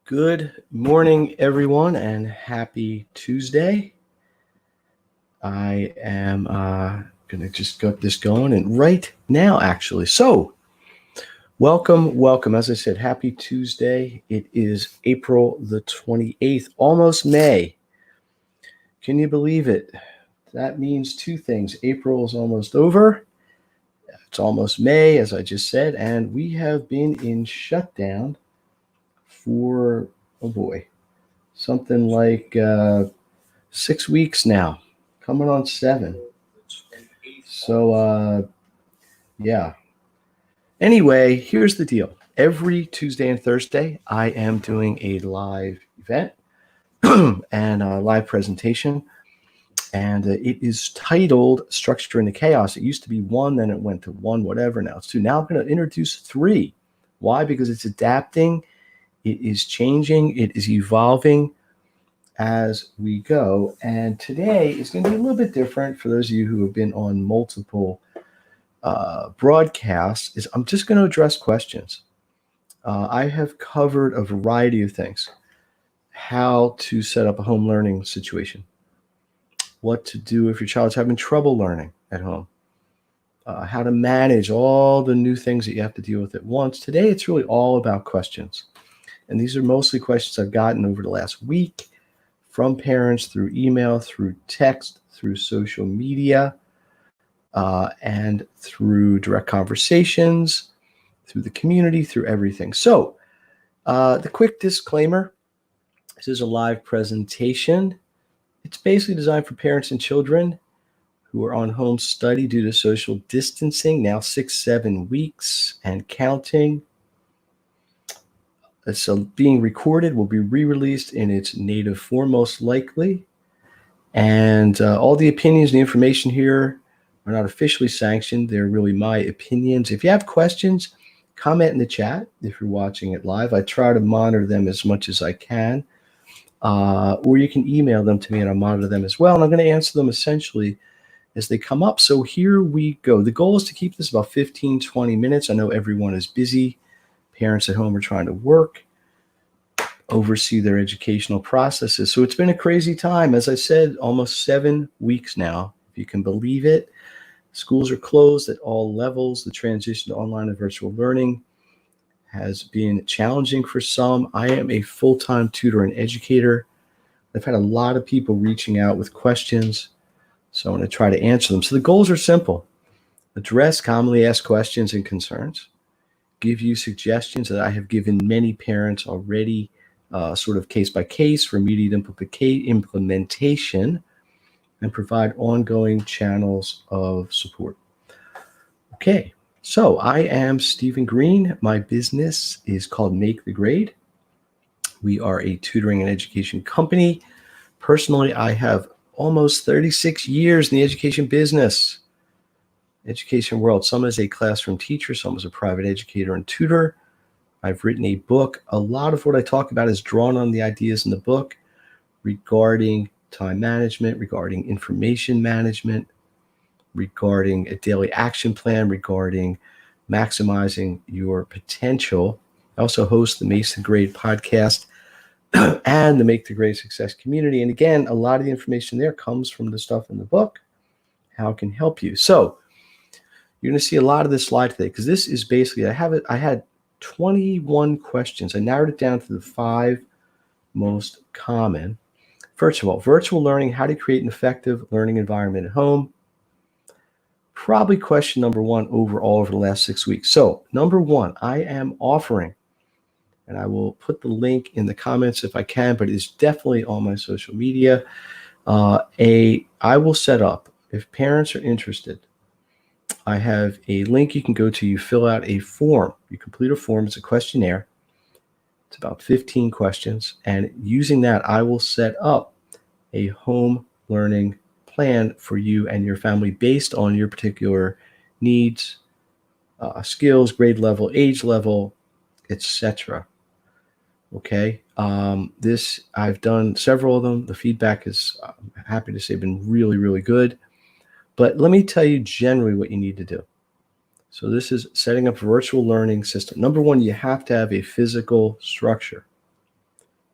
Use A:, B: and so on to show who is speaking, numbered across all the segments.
A: Good morning, everyone, and happy Tuesday. I am going to just get this going and right now, actually. So, welcome. As I said, happy Tuesday. It is April the 28th, almost May. Can you believe it? That means two things. April is almost over. It's almost May, as I just said, and we have been in shutdown for, oh boy, something like 6 weeks now, coming on 7. So, yeah. Anyway, here's the deal. Every Tuesday and Thursday, I am doing a live event and a live presentation. And it is titled Structure in the Chaos. It used to be 1, then it went to 1, whatever. Now it's 2. Now I'm going to introduce 3. Why? Because it's adapting. It is changing. It is evolving as we go. And today is going to be a little bit different for those of you who have been on multiple broadcasts. Is I'm just going to address questions. I have covered a variety of things. How to set up a home learning situation. What to do if your child's having trouble learning at home. How to manage all the new things that you have to deal with at once. Today, it's really all about questions. And these are mostly questions I've gotten over the last week from parents through email, through text, through social media, and through direct conversations, through the community, through everything. So the quick disclaimer, this is a live presentation. It's basically designed for parents and children who are on home study due to social distancing, now 6-7 weeks and counting. It's being recorded, will be re-released in its native form most likely. And all the opinions and the information here are not officially sanctioned. They're really my opinions. If you have questions, comment in the chat if you're watching it live. I try to monitor them as much as I can. Or you can email them to me and I'll monitor them as well. And I'm going to answer them essentially as they come up. So here we go. The goal is to keep this about 15, 20 minutes. I know everyone is busy. Parents at home are trying to work, oversee their educational processes. So it's been a crazy time. As I said, almost 7 weeks now, if you can believe it. Schools are closed at all levels. The transition to online and virtual learning has been challenging for some. I am a full-time tutor and educator. I've had a lot of people reaching out with questions, so I'm going to try to answer them. So the goals are simple. Address commonly asked questions and concerns. Give you suggestions that I have given many parents already, sort of case by case for immediate implementation, and provide ongoing channels of support. Okay. So I am Stephen Green. My business is called Make the Grade. We are a tutoring and education company. Personally, I have almost 36 years in the education business, education world. Some as a classroom teacher, some as a private educator and tutor. I've written a book. A lot of what I talk about is drawn on the ideas in the book regarding time management, regarding information management, regarding a daily action plan, regarding maximizing your potential. I also host the Make the Grade podcast and the Make the Grade Success community. And again, a lot of the information there comes from the stuff in the book, how it can help you. So you're going to see a lot of this slide today because this is basically, I had 21 questions. I narrowed it down to the 5 most common. First of all, virtual learning, how to create an effective learning environment at home. Probably question number 1 overall over the last 6 weeks. So number 1, I am offering, and I will put the link in the comments if I can, but it's definitely on my social media. I will set up, if parents are interested, I have a link you can go to. You fill out a form. You complete a form. It's a questionnaire. It's about 15 questions. And using that, I will set up a home learning plan for you and your family based on your particular needs, skills, grade level, age level, etc. Okay. This, I've done several of them. The feedback is, I'm happy to say, been really, really good. But let me tell you generally what you need to do. So this is setting up a virtual learning system. Number 1, you have to have a physical structure.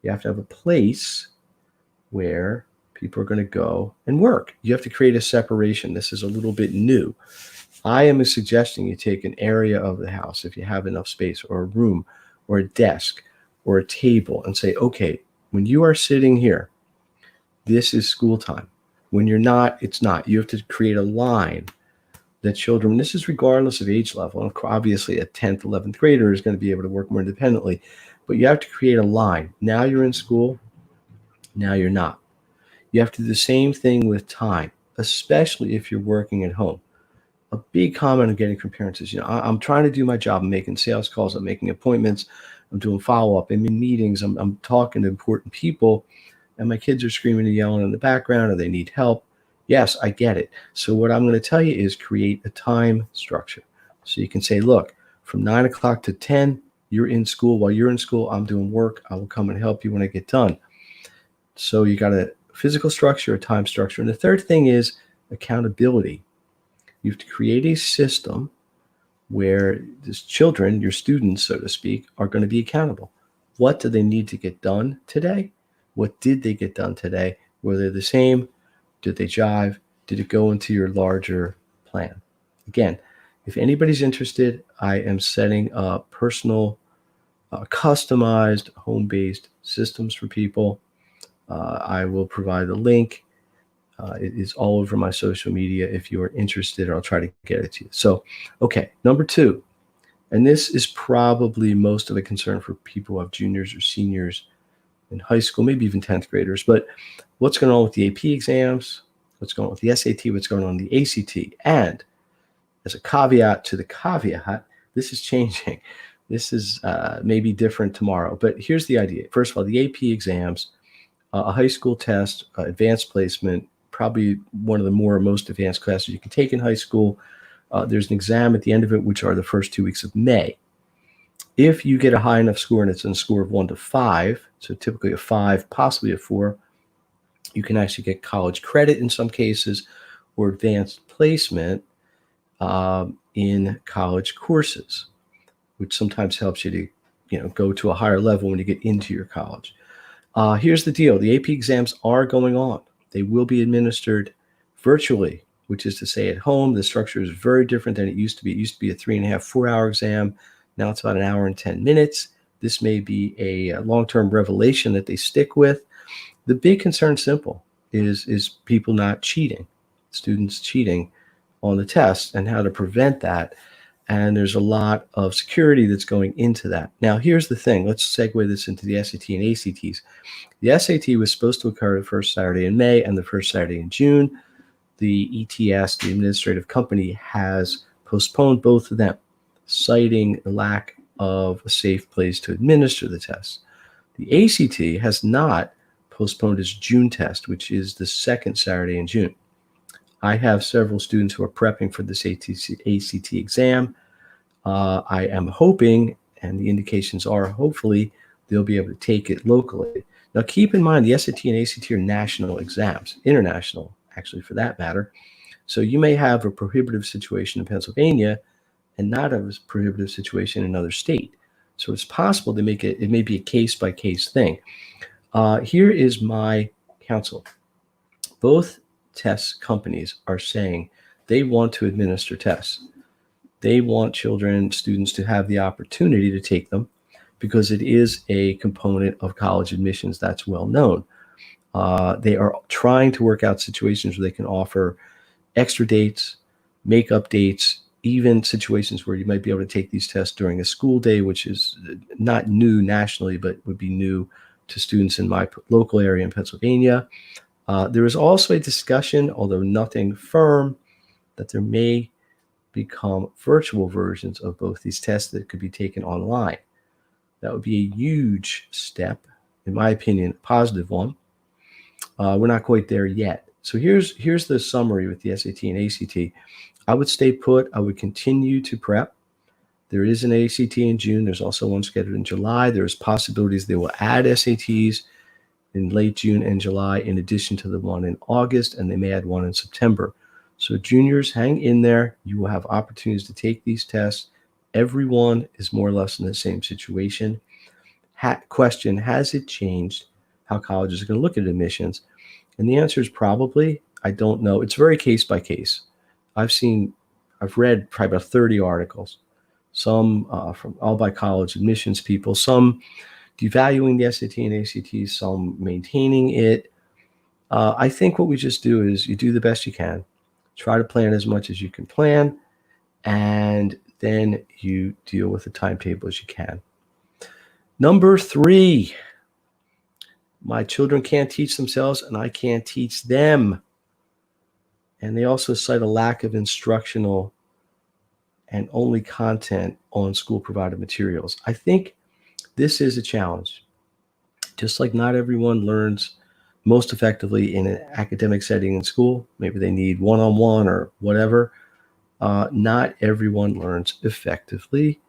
A: You have to have a place where people are going to go and work. You have to create a separation. This is a little bit new. I am suggesting you take an area of the house, if you have enough space, or a room, or a desk, or a table, and say, okay, when you are sitting here, this is school time. When you're not, it's not. You have to create a line that children, this is regardless of age level. And obviously, a 10th, 11th grader is going to be able to work more independently, but you have to create a line. Now you're in school, now you're not. You have to do the same thing with time, especially if you're working at home. A big comment I'm getting from parents is, I'm trying to do my job. I'm making sales calls. I'm making appointments. I'm doing follow-up. I'm in meetings. I'm talking to important people, and my kids are screaming and yelling in the background, or they need help. Yes, I get it. So what I'm going to tell you is create a time structure. So you can say, look, from 9 o'clock to 10, you're in school. While you're in school, I'm doing work. I will come and help you when I get done. So you got a physical structure, a time structure. And the third thing is accountability. You have to create a system where these children, your students, so to speak, are going to be accountable. What do they need to get done today? What did they get done today? Were they the same? Did they jive? Did it go into your larger plan? Again, if anybody's interested, I am setting up personal, customized, home-based systems for people. I will provide a link. It is all over my social media if you are interested, or I'll try to get it to you. So, okay, number 2, and this is probably most of a concern for people who have juniors or seniors in high school, maybe even 10th graders, but what's going on with the AP exams, what's going on with the SAT, what's going on with the ACT, and as a caveat to the caveat, this is changing. This is maybe different tomorrow, but here's the idea. First of all, the AP exams, a high school test, advanced placement, probably one of the most advanced classes you can take in high school. There's an exam at the end of it, which are the first 2 weeks of May. If you get a high enough score, and it's a score of 1 to 5, so typically a 5, possibly a 4, you can actually get college credit in some cases, or advanced placement in college courses, which sometimes helps you to go to a higher level when you get into your college. Here's the deal. The AP exams are going on. They will be administered virtually, which is to say at home. The structure is very different than it used to be. It used to be a 3.5, 4-hour exam. Now it's about an hour and 10 minutes. This may be a long-term revelation that they stick with. The big concern, simple, is people not cheating, students cheating on the test, and how to prevent that. And there's a lot of security that's going into that. Now, here's the thing. Let's segue this into the SAT and ACTs. The SAT was supposed to occur the first Saturday in May and the first Saturday in June. The ETS, the administrative company, has postponed both of them, citing a lack of a safe place to administer the test. The ACT has not postponed its June test, which is the second Saturday in June. I have several students who are prepping for this ACT exam. I am hoping, and the indications are hopefully, they'll be able to take it locally. Now, keep in mind, the SAT and ACT are national exams, international, actually, for that matter. So you may have a prohibitive situation in Pennsylvania and not a prohibitive situation in another state. So it's possible to make it may be a case-by-case thing. Here is my counsel. Both test companies are saying they want to administer tests. They want students to have the opportunity to take them because it is a component of college admissions that's well known. They are trying to work out situations where they can offer extra dates, make up dates, even situations where you might be able to take these tests during a school day, which is not new nationally, but would be new to students in my local area in Pennsylvania. There is also a discussion, although nothing firm, that there may become virtual versions of both these tests that could be taken online. That would be a huge step, in my opinion, a positive one. We're not quite there yet. So here's the summary with the SAT and ACT. I would stay put. I would continue to prep. There is an ACT in June. There's also one scheduled in July. There's possibilities they will add SATs in late June and July in addition to the one in August, and they may add one in September. So juniors, hang in there. You will have opportunities to take these tests. Everyone is more or less in the same situation. question, has it changed how colleges are going to look at admissions? And the answer is probably, I don't know. It's very case by case. I've read probably about 30 articles, some from all by college admissions people, some devaluing the SAT and ACT, some maintaining it. I think what we just do is you do the best you can, try to plan as much as you can plan, and then you deal with the timetable as you can. Number 3, my children can't teach themselves and I can't teach them. And they also cite a lack of instructional and only content on school provided materials. I think this is a challenge. Just like not everyone learns most effectively in an academic setting in school, maybe they need one-on-one or whatever. Not everyone learns effectively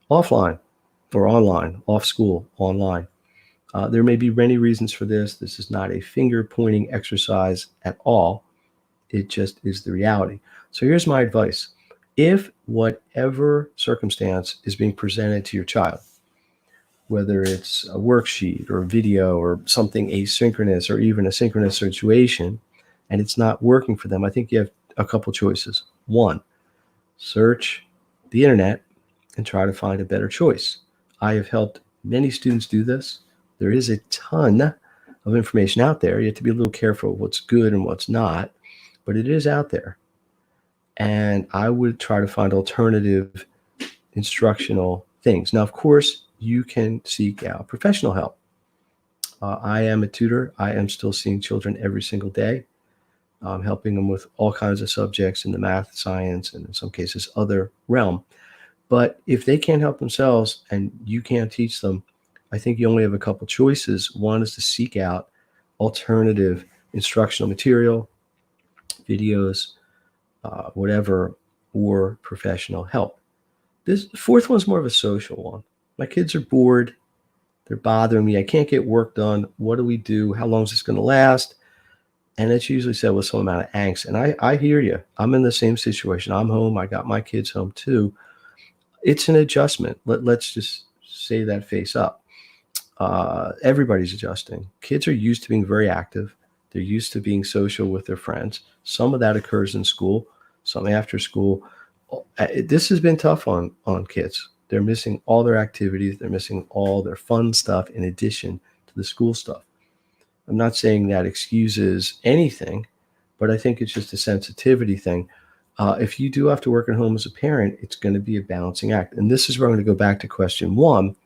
A: offline or online, off school, online. There may be many reasons for this. This is not a finger-pointing exercise at all. It just is the reality. So here's my advice. If whatever circumstance is being presented to your child, whether it's a worksheet or a video or something asynchronous or even a synchronous situation, and it's not working for them, I think you have a couple choices. 1, search the internet and try to find a better choice. I have helped many students do this. There is a ton of information out there. You have to be a little careful what's good and what's not, but it is out there. And I would try to find alternative instructional things. Now, of course, you can seek out professional help. I am a tutor. I am still seeing children every single day, helping them with all kinds of subjects in the math, science, and in some cases other realm. But if they can't help themselves and you can't teach them, I think you only have a couple choices. One is to seek out alternative instructional material, videos, whatever, or professional help. This 4th one's more of a social one. My kids are bored. They're bothering me. I can't get work done. What do we do? How long is this going to last? And it's usually said with some amount of angst. And I hear you. I'm in the same situation. I'm home. I got my kids home too. It's an adjustment. Let's just say that face up. Everybody's adjusting. Kids are used to being very active. They're used to being social with their friends. Some of that occurs in school, some after school. This has been tough on kids. They're missing all their activities. They're missing all their fun stuff in addition to the school stuff. I'm not saying that excuses anything, but I think it's just a sensitivity thing. If you do have to work at home as a parent, it's going to be a balancing act. And this is where I'm going to go back to question 1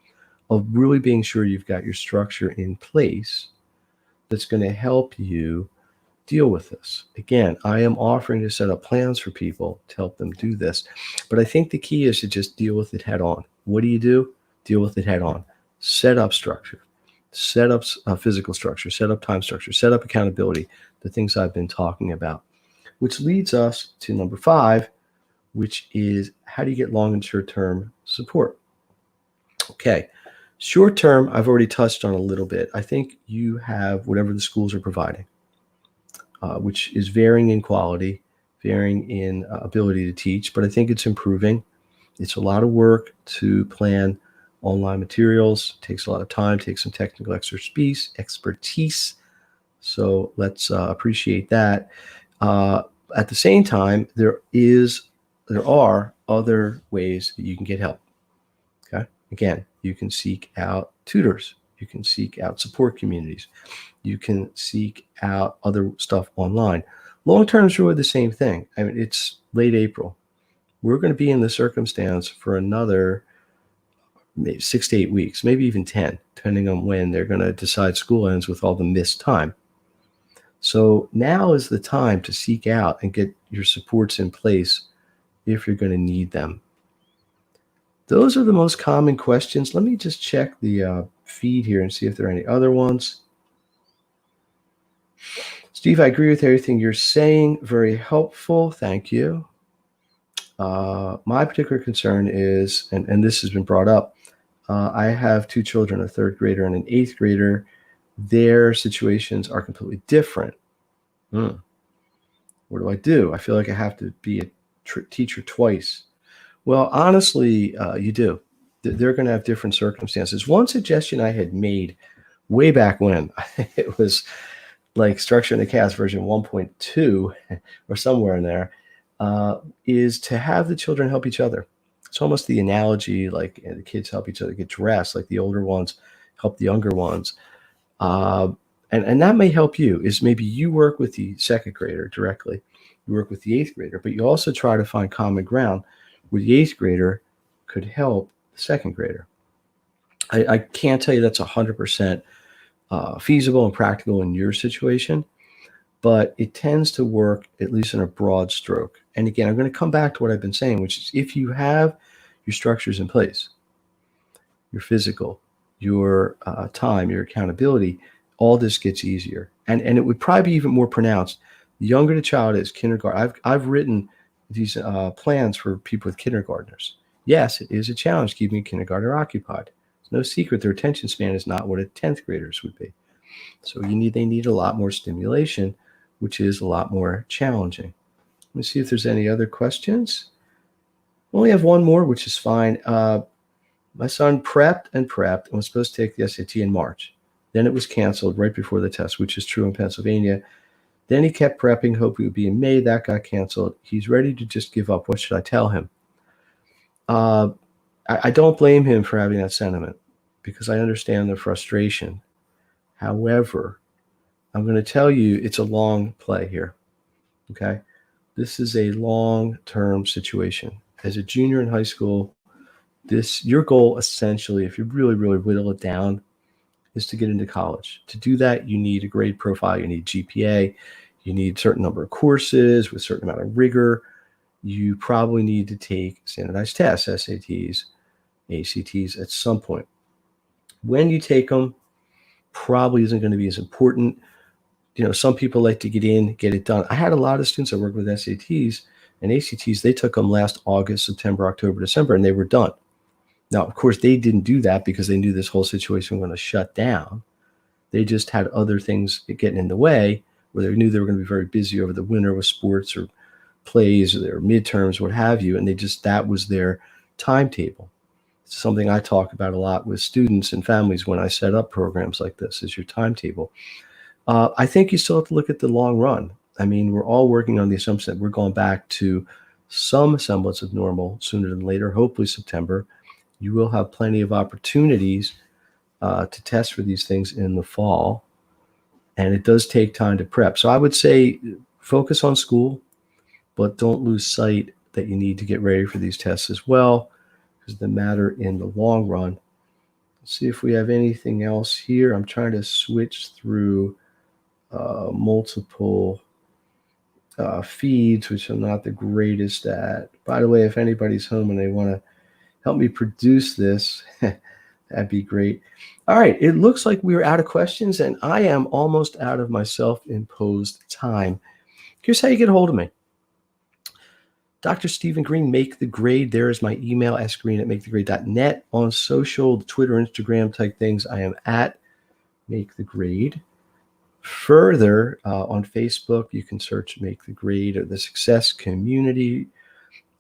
A: of really being sure you've got your structure in place that's going to help you deal with this. Again, I am offering to set up plans for people to help them do this. But I think the key is to just deal with it head on. What do? Deal with it head on. Set up structure. Set up physical structure. Set up time structure. Set up accountability. The things I've been talking about. Which leads us to number 5, which is how do you get long and short-term support? Okay. Short term, I've already touched on a little bit. I think you have whatever the schools are providing, which is varying in quality, varying in ability to teach, but I think it's improving. It's a lot of work to plan online materials. It takes a lot of time, takes some technical expertise. So let's appreciate that. At the same time, there are other ways that you can get help. Okay. Again, you can seek out tutors. You can seek out support communities. You can seek out other stuff online. Long-term is really the same thing. I mean, it's late April. We're going to be in the circumstance for another maybe 6 to 8 weeks, maybe even 10, depending on when they're going to decide school ends with all the missed time. So now is the time to seek out and get your supports in place if you're going to need them. Those are the most common questions. Let me just check the feed here and see if there are any other ones. Steve, I agree with everything you're saying. Very helpful. Thank you. My particular concern is, and this has been brought up, I have 2 children, a 3rd grader and an 8th grader. Their situations are completely different. What do? I feel like I have to be a teacher twice. Well, honestly, you do. they're going to have different circumstances. One suggestion I had made way back when, it was like Structure in the Chaos version 1.2 or somewhere in there, is to have the children help each other. It's almost the analogy like the kids help each other get dressed, like the older ones help the younger ones. And that may help you, is maybe you work with the second grader directly, you work with the eighth grader, but you also try to find common ground where the eighth grader could help the second grader. I can't tell you that's 100% feasible and practical in your situation, but it tends to work, at least in a broad stroke. And again, I'm going to come back to what I've been saying, which is if you have your structures in place, your physical, your time, your accountability, all this gets easier. And it would probably be even more pronounced the younger the child is, kindergarten. I've written these plans for people with kindergartners. Yes, it is a challenge keeping a kindergartner occupied. It's no secret their attention span is not what a 10th graders would be. So they need a lot more stimulation, which is a lot more challenging. Let me see if there's any other questions. We only have one more, which is fine. My son prepped and was supposed to take the SAT in March. Then it was canceled right before the test, which is true in Pennsylvania. Then he kept prepping, hoping it would be in May. That got canceled. He's ready to just give up. What should I tell him? I don't blame him for having that sentiment because I understand the frustration. However, I'm going to tell you it's a long play here. Okay? This is a long-term situation. As a junior in high school, your goal essentially, if you really, really whittle it down, is to get into college. To do that, you need a grade profile, you need GPA, you need a certain number of courses with a certain amount of rigor. You probably need to take standardized tests, SATs, ACTs at some point. When you take them, probably isn't going to be as important. Some people like to get it done. I had a lot of students that worked with SATs and ACTs. They took them last August, September, October, December, and they were done. Now, of course, they didn't do that because they knew this whole situation was going to shut down. They just had other things getting in the way where they knew they were going to be very busy over the winter with sports or plays or their midterms, what have you. And that was their timetable. It's something I talk about a lot with students and families when I set up programs like this, is your timetable. I think you still have to look at the long run. I mean, we're all working on the assumption that we're going back to some semblance of normal sooner than later, hopefully September. You will have plenty of opportunities to test for these things in the fall, and it does take time to prep. So I would say focus on school, but don't lose sight that you need to get ready for these tests as well, because they matter in the long run. Let's see if we have anything else here. I'm trying to switch through multiple feeds, which I'm not the greatest at. By the way, if anybody's home and they want to help me produce this, that'd be great. All right, it looks like we're out of questions, and I am almost out of my self-imposed time. Here's how you get a hold of me. Dr. Stephen Greene, Make the Grade. There is my email, sgreene@makethegrade.net. On social, Twitter, Instagram type things, I am at Make the Grade. Further, on Facebook, you can search Make the Grade or the Success Community,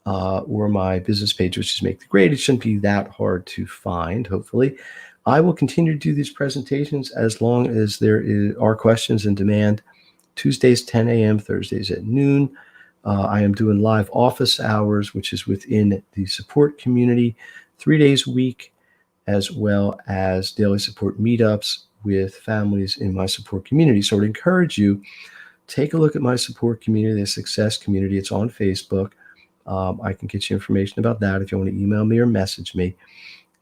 A: or my business page, which is Make the Grade. It shouldn't be that hard to find, hopefully. I will continue to do these presentations as long as there are questions in demand. Tuesdays, 10 a.m., Thursdays at noon. I am doing live office hours, which is within the support community, 3 days a week, as well as daily support meetups with families in my support community. So I would encourage you, take a look at my support community, the Success Community. It's on Facebook. I can get you information about that if you want to email me or message me.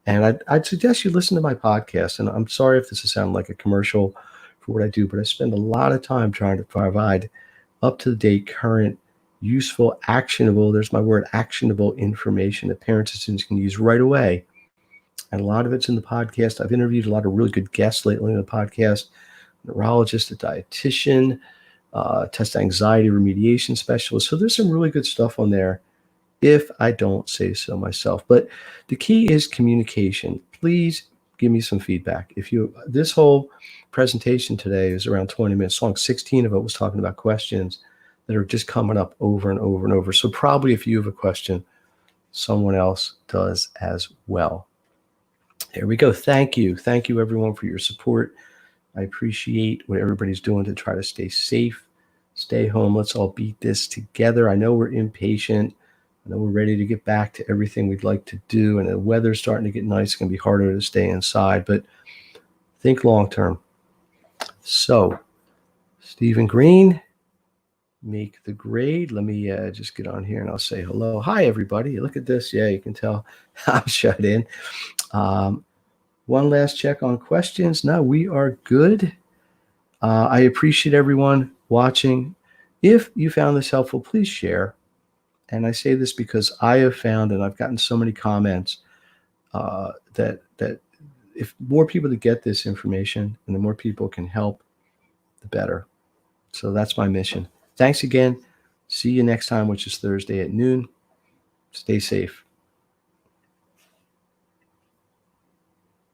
A: And I'd suggest you listen to my podcast. And I'm sorry if this is sounding like a commercial for what I do, but I spend a lot of time trying to provide up-to-date, current, useful, actionable, there's my word, actionable information that parents and students can use right away. And a lot of it's in the podcast. I've interviewed a lot of really good guests lately in the podcast, a neurologist, a dietitian, test anxiety remediation specialist. So there's some really good stuff on there, if I don't say so myself. But the key is communication. Please give me some feedback. This whole presentation today is around 20 minutes long. 16 of it was talking about questions that are just coming up over and over and over. So probably if you have a question, someone else does as well. There we go. Thank you. Thank you, everyone, for your support. I appreciate what everybody's doing to try to stay safe, stay home. Let's all beat this together. I know we're impatient. I know we're ready to get back to everything we'd like to do, and the weather's starting to get nice. It's going to be harder to stay inside, but think long term. So, Stephen Green, make the grade. Let me just get on here and I'll say hello. Hi, everybody. Look at this. Yeah, you can tell I'm shut in. One last check on questions. No, we are good. I appreciate everyone watching. If you found this helpful, please share. And I say this because I have found, and I've gotten so many comments, that if more people to get this information and the more people can help, the better. So that's my mission. Thanks again. See you next time, which is Thursday at noon. Stay safe.